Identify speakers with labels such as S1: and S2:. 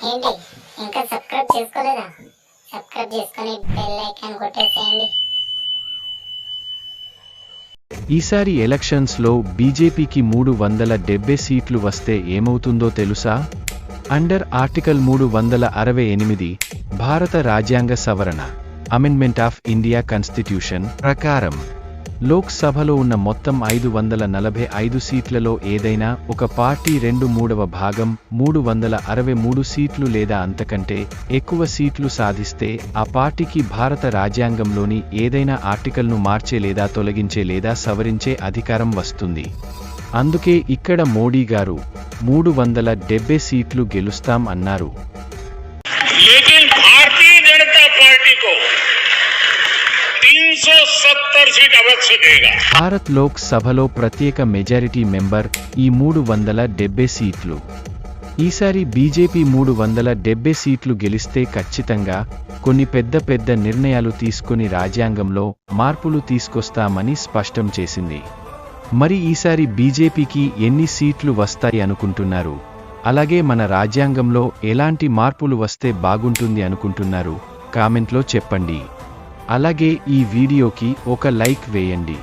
S1: ఏంటి ఇంకా సబ్స్క్రైబ్ చేసుకోలేదా? సబ్స్క్రైబ్ చేసుకొని బెల్ ఐకాన్ కొట్టేసేయండి.
S2: ఈసారి ఎలక్షన్స్లో బీజేపీకి 370 సీట్లు వస్తే ఏమవుతుందో తెలుసా? అండర్ ఆర్టికల్ 368 భారత రాజ్యాంగ సవరణ అమెండ్మెంట్ ఆఫ్ ఇండియా కాన్స్టిట్యూషన్ ప్రకారం లోక్ సభలో ఉన్న మొత్తం 545 సీట్లలో ఏదైనా ఒక పార్టీ 2/3 భాగం 363 సీట్లు లేదా అంతకంటే ఎక్కువ సీట్లు సాధిస్తే ఆ పార్టీకి భారత రాజ్యాంగంలోని ఏదైనా ఆర్టికల్ను మార్చే లేదా తొలగించే లేదా సవరించే అధికారం వస్తుంది. అందుకే ఇక్కడ మోడీ గారు 370 సీట్లు గెలుస్తాం అన్నారు. భారత్ లోక్ సభలో ప్రత్యేక మెజారిటీ మెంబర్ ఈ 370 సీట్లు. ఈసారి బీజేపీ 370 సీట్లు గెలిస్తే ఖచ్చితంగా కొన్ని పెద్ద నిర్ణయాలు తీసుకుని రాజ్యాంగంలో మార్పులు తీసుకొస్తామని స్పష్టం చేసింది. మరి ఈసారి బీజేపీకి ఎన్ని సీట్లు వస్తాయి అనుకుంటున్నారు? అలాగే మన రాజ్యాంగంలో ఎలాంటి మార్పులు వస్తే బాగుంటుంది అనుకుంటున్నారు? కామెంట్లో చెప్పండి. అలాగే ఈ వీడియోకి ఒక లైక్ వేయండి.